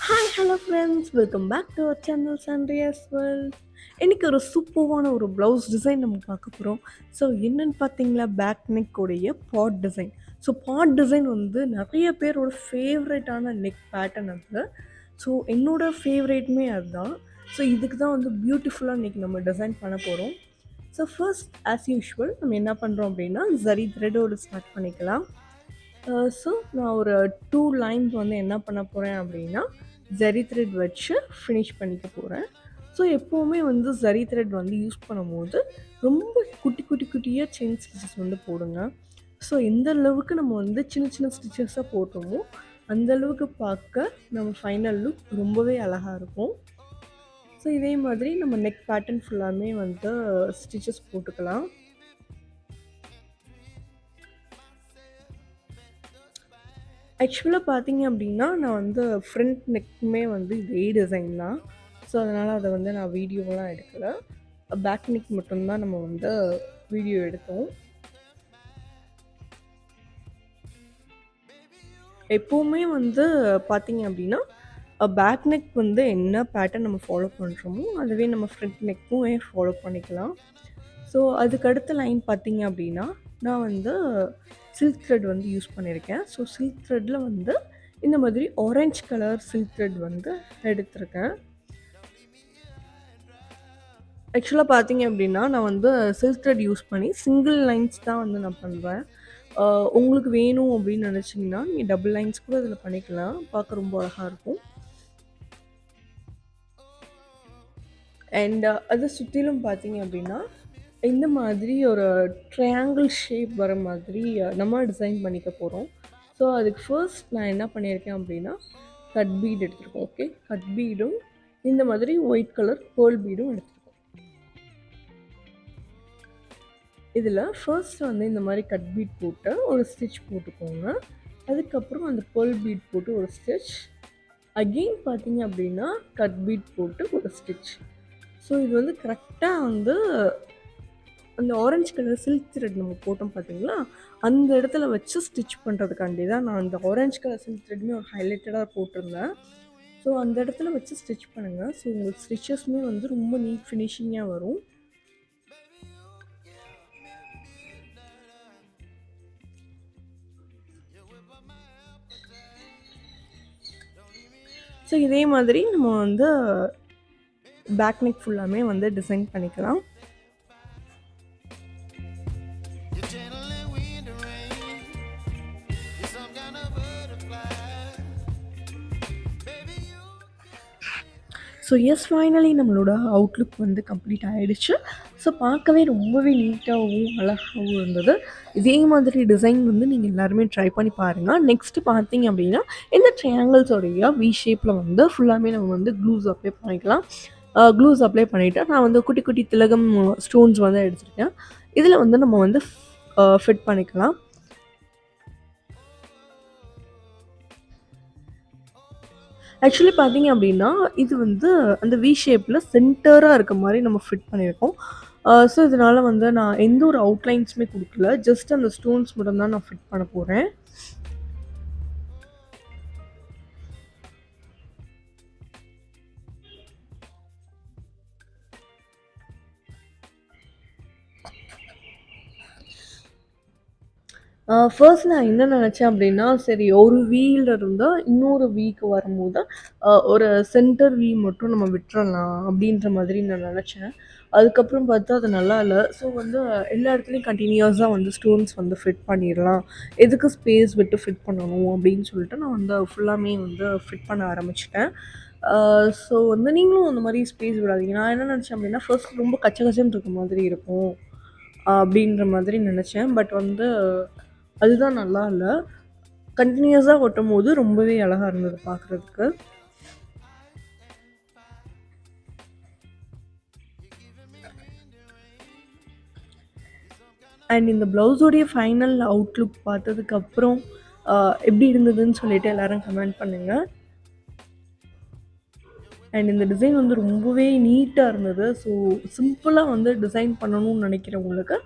Hi hello friends, welcome back to our channel Sanriya's world. இன்றைக்கி ஒரு சூப்பரான ஒரு ப்ளவுஸ் டிசைன் நம்ம பார்க்க போகிறோம். ஸோ என்னென்னு பார்த்தீங்களா, பேக் நெக் உடைய பாட் டிசைன். ஸோ பாட் டிசைன் வந்து நிறைய பேரோட ஃபேவரட்டான நெக் பேட்டர்ன் அது. ஸோ என்னோட ஃபேவரேட்டுமே அதுதான். ஸோ இதுக்கு தான் வந்து பியூட்டிஃபுல்லாக இன்றைக்கி நம்ம டிசைன் பண்ண போகிறோம். ஸோ ஃபர்ஸ்ட் ஆஸ் யூஷுவல் நம்ம என்ன பண்ணுறோம் அப்படின்னா, ஜரி த்ரெட்டோடு ஸ்டார்ட் பண்ணிக்கலாம். ஸோ நான் ஒரு 2 லைன்ஸ் வந்து என்ன பண்ண போகிறேன் அப்படின்னா, ஜரி த்ரெட் வச்சு ஃபினிஷ் பண்ணிக்க போகிறேன். ஸோ எப்போவுமே வந்து ஜரி த்ரெட் வந்து யூஸ் பண்ணும்போது ரொம்ப குட்டி குட்டி குட்டியாக செயின் ஸ்டிச்சஸ் வந்து போடுங்க. ஸோ எந்த அளவுக்கு நம்ம வந்து சின்ன சின்ன ஸ்டிச்சஸாக போட்டோமோ அந்தளவுக்கு பார்க்க நம்ம ஃபைனல் லுக் ரொம்பவே அழகாக இருக்கும். ஸோ இதே மாதிரி நம்ம நெக் பேட்டர்ன் ஃபுல்லாமே வந்து ஸ்டிச்சஸ் போட்டுக்கலாம். ஆக்சுவலாக பார்த்தீங்க அப்படின்னா, நான் வந்து ஃப்ரண்ட் நெக்குமே வந்து இதே டிசைன் தான். ஸோ அதனால் அதை வந்து நான் வீடியோலாம் எடுக்கலை. பேக் நெக் மட்டும்தான் நம்ம வந்து வீடியோ எடுத்தோம். எப்போவுமே வந்து பார்த்தீங்க அப்படின்னா, பேக் நெக் வந்து என்ன பேட்டர்ன் நம்ம ஃபாலோ பண்ணுறோமோ அதுவே நம்ம ஃப்ரண்ட் நெக்கும் ஃபாலோ பண்ணிக்கலாம். ஸோ அதுக்கு அடுத்த லைன் பார்த்தீங்க அப்படின்னா, நான் வந்து சில்க் த்ரெட் வந்து யூஸ் பண்ணியிருக்கேன். ஸோ சில்க் த்ரெட்டில் வந்து இந்த மாதிரி ஆரஞ்ச் கலர் சில்க் த்ரெட் வந்து எடுத்திருக்கேன். ஆக்சுவலாக பார்த்தீங்க அப்படின்னா, நான் வந்து சில்க் த்ரெட் யூஸ் பண்ணி சிங்கிள் லைன்ஸ் தான் வந்து நான் பண்ணுறேன். உங்களுக்கு வேணும் அப்படின்னு நினச்சிங்கன்னா நீங்கள் டபுள் லைன்ஸ் கூட இதில் பண்ணிக்கலாம். பார்க்க ரொம்ப அழகாக இருக்கும். அண்ட் அதை சுற்றிலும் பார்த்தீங்க அப்படின்னா, இந்த மாதிரி ஒரு ட்ரையாங்கிள் ஷேப் வர மாதிரி நம்ம டிசைன் பண்ணிக்க போகிறோம். ஸோ அதுக்கு ஃபர்ஸ்ட் நான் என்ன பண்ணியிருக்கேன் அப்படின்னா, கட் பீட் எடுத்துருக்கோம். ஓகே, கட் பீடும் இந்த மாதிரி ஒயிட் கலர் பேர்ல் பீடும் எடுத்துருக்கோம். இதில் ஃபர்ஸ்ட் வந்து இந்த மாதிரி கட் பீட் போட்டு ஒரு ஸ்டிச் போட்டுக்கோங்க. அதுக்கப்புறம் அந்த பேர்ல் பீட் போட்டு ஒரு ஸ்டிச், அகெயின் பார்த்தீங்க அப்படின்னா கட் பீட் போட்டு ஒரு ஸ்டிச். ஸோ இது வந்து கரெக்டாக வந்து அந்த ஆரஞ்சு கலர் சில்க் த்ரெட் நம்ம போட்டோம் பார்த்தீங்களா, அந்த இடத்துல வச்சு ஸ்டிச் பண்ணுறதுக்காண்டி தான் நான் அந்த ஆரஞ்சு கலர் சில்க் த்ரெட்மே ஒரு ஹைலைட்டடாக போட்டிருந்தேன். ஸோ அந்த இடத்துல வச்சு ஸ்டிச் பண்ணுங்கள். ஸோ உங்களுக்கு ஸ்டிச்சஸுமே வந்து ரொம்ப நீட் ஃபினிஷிங்காக வரும். ஸோ இதே மாதிரி நம்ம வந்து பேக் நெக் ஃபுல்லாமே வந்து டிசைன் பண்ணிக்கலாம். ஸோ எஸ், ஃபைனலி நம்மளோட அவுட்லுக் வந்து கம்ப்ளீட் ஆகிடுச்சு. ஸோ பார்க்கவே ரொம்பவே நீட்டாகவும் அழகாகவும் இருந்தது. இதே மாதிரி டிசைன் வந்து நீங்கள் எல்லாருமே ட்ரை பண்ணி பாருங்கள். நெக்ஸ்ட்டு பார்த்தீங்க அப்படின்னா, இந்த ட்ரையாங்கிள்ஸோடைய வி ஷேப்பில் வந்து ஃபுல்லாமே நம்ம வந்து க்ளூஸ் அப்ளை பண்ணிக்கலாம். க்ளூஸ் அப்ளை பண்ணிவிட்டு நான் வந்து குட்டி குட்டி திலகம் ஸ்டோன்ஸ் வந்து எடுத்துருக்கேன். இதில் வந்து நம்ம வந்து ஃபிட் பண்ணிக்கலாம். ஆக்சுவலி பார்த்தீங்க அப்படின்னா, இது வந்து அந்த வி ஷேப்பில் சென்டராக இருக்க மாதிரி நம்ம ஃபிட் பண்ணியிருக்கோம். ஸோ இதனால் வந்து நான் எந்த ஒரு அவுட்லைன்ஸுமே கொடுக்கல. ஜஸ்ட் அந்த ஸ்டோன்ஸ் மட்டும் தான் நான் ஃபிட் பண்ண போகிறேன். ஃபர்ஸ்ட் நான் என்ன நினச்சேன் அப்படின்னா, சரி ஒரு வீல இருந்தால் இன்னொரு வீக்கு வரும்போது ஒரு சென்டர் வீ மட்டும் நம்ம விட்டுறலாம் அப்படின்ற மாதிரி நான் நினச்சேன். அதுக்கப்புறம் பார்த்தா அது நல்லா இல்லை. ஸோ வந்து எல்லா இடத்துலையும் கண்டினியூஸாக வந்து ஸ்டோன்ஸ் வந்து ஃபிட் பண்ணிடலாம், எதுக்கு ஸ்பேஸ் விட்டு ஃபிட் பண்ணணும் அப்படின்னு சொல்லிட்டு நான் வந்து ஃபுல்லாமே வந்து ஃபிட் பண்ண ஆரம்பிச்சிட்டேன். ஸோ வந்து நீங்களும் அந்த மாதிரி ஸ்பேஸ் விடாதீங்க. நான் என்ன நினச்சேன் அப்படின்னா, ஃபர்ஸ்ட் ரொம்ப கச்ச கச்சன்னு இருக்க மாதிரி இருக்கும் அப்படின்ற மாதிரி நினச்சேன். பட் வந்து அதுதான் நல்லா இல்லை. கண்டினியூஸாக ஒட்டும் போது ரொம்பவே அழகாக இருந்தது பார்க்குறதுக்கு. அண்ட் இந்த ப்ளவுஸோடைய ஃபைனல் அவுட்லுக் பார்த்ததுக்கப்புறம் எப்படி இருந்ததுன்னு சொல்லிட்டு எல்லோரும் கமெண்ட் பண்ணுங்கள். அண்ட் இந்த டிசைன் வந்து ரொம்பவே நீட்டாக இருந்தது. ஸோ சிம்பிளாக வந்து டிசைன் பண்ணணும்னு நினைக்கிறவங்களுக்கு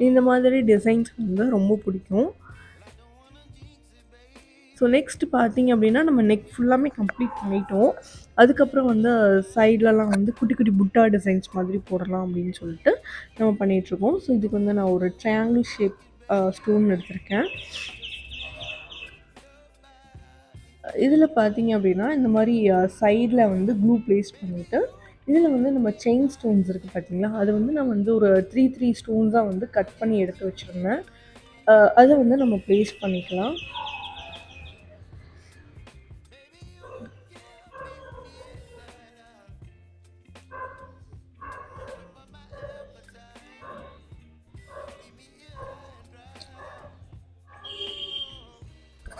இந்த மாதிரி டிசைன்ஸ் வந்து ரொம்ப பிடிக்கும். ஸோ நெக்ஸ்ட் பார்த்தீங்க அப்படின்னா, நம்ம நெக் ஃபுல்லாமே கம்ப்ளீட் பண்ணிட்டோம். அதுக்கப்புறம் வந்து சைட்லலாம் வந்து குட்டி குட்டி புட்டா டிசைன்ஸ் மாதிரி போடலாம் அப்படின்னு சொல்லிட்டு நம்ம பண்ணிகிட்ருக்கோம். ஸோ இதுக்கு வந்து நான் ஒரு ட்ரையாங்கிள் ஷேப் ஸ்டோன் எடுத்திருக்கேன். இதில பார்த்தீங்க அப்படின்னா, இந்த மாரி சைடில வந்து க்ளூ ப்ளேஸ் பண்ணிவிட்டு, இதில வந்து நம்ம செயின் ஸ்டோன்ஸ் இருக்குது பார்த்தீங்களா, அது வந்து நான் வந்து ஒரு 3 ஸ்டோன்ஸா வந்து கட் பண்ணி எடுத்து வச்சுருந்தேன். அத வந்து நம்ம ப்ளேஸ் பண்ணிக்கலாம்.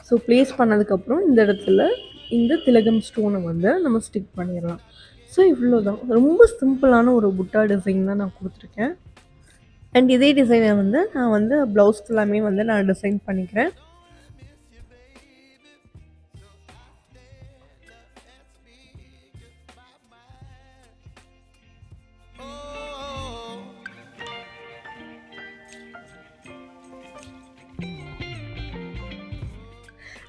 ஸோ ப்ளேஸ் பண்ணதுக்கப்புறம் இந்த இடத்துல இந்த திலகம் ஸ்டோனை வந்து நம்ம ஸ்டிக் பண்ணிடலாம். ஸோ இவ்வளோதான். ரொம்ப சிம்பிளான ஒரு புட்டா டிசைன் தான் நான் கொடுத்துருக்கேன். அண்ட் இதே டிசைனை வந்து நான் வந்து ப்ளவுஸ் ஃபுல்லாமே வந்து நான் டிசைன் பண்ணிக்கிறேன்.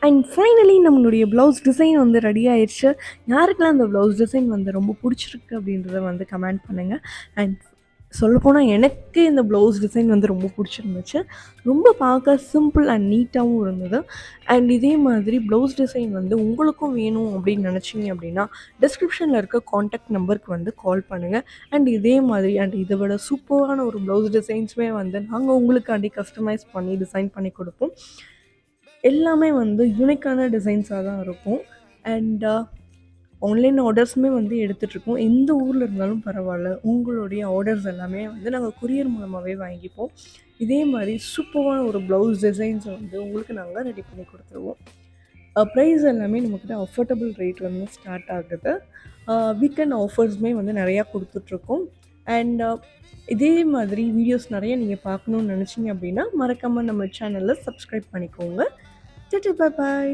அண்ட் ஃபைனலி நம்மளுடைய ப்ளவுஸ் டிசைன் வந்து ரெடி ஆயிடுச்சு. யாருக்கெல்லாம் அந்த ப்ளவுஸ் டிசைன் வந்து ரொம்ப பிடிச்சிருக்கு அப்படின்றத வந்து கமெண்ட் பண்ணுங்கள். அண்ட் சொல்லப்போனால் எனக்கு இந்த ப்ளவுஸ் டிசைன் வந்து ரொம்ப பிடிச்சிருந்துச்சு. ரொம்ப பார்க்க சிம்பிள் அண்ட் நீட்டாகவும் இருந்தது. அண்ட் இதே மாதிரி ப்ளவுஸ் டிசைன் வந்து உங்களுக்கும் வேணும் அப்படின்னு நினச்சிங்க அப்படின்னா டிஸ்கிரிப்ஷனில் இருக்க காண்டாக்ட் நம்பருக்கு வந்து கால் பண்ணுங்கள். அண்ட் இதே மாதிரி அண்ட் இதை விட சூப்பரான ஒரு ப்ளவுஸ் டிசைன்ஸுமே வந்து நாங்கள் உங்களுக்காண்டி கஸ்டமைஸ் பண்ணி டிசைன் பண்ணி கொடுப்போம். எல்லாமே வந்து யூனிக்கான டிசைன்ஸாக தான் இருக்கும். அண்ட் ஆன்லைன் ஆர்டர்ஸுமே வந்து எடுத்துகிட்ருக்கோம். எந்த ஊரில் இருந்தாலும் பரவாயில்ல, உங்களுடைய ஆர்டர்ஸ் எல்லாமே வந்து நாங்கள் கொரியர் மூலமாகவே வாங்கிப்போம். இதே மாதிரி சூப்பரான ஒரு ப்ளவுஸ் டிசைன்ஸை வந்து உங்களுக்கு நாங்கள் ரெடி பண்ணி கொடுத்துருவோம். ப்ரைஸ் எல்லாமே நம்மக்கிட்ட அஃபோர்டபுள் ரேட்லேருந்து ஸ்டார்ட் ஆகுது. வீக்கெண்ட் ஆஃபர்ஸுமே வந்து நிறையா கொடுத்துட்ருக்கோம். அண்ட் இதே மாதிரி வீடியோஸ் நிறைய நீங்கள் பார்க்கணுன்னு நினச்சிங்க அப்படின்னா மறக்காமல் நம்ம சேனலில் சப்ஸ்கிரைப் பண்ணிக்கோங்க. பாய் பாய்.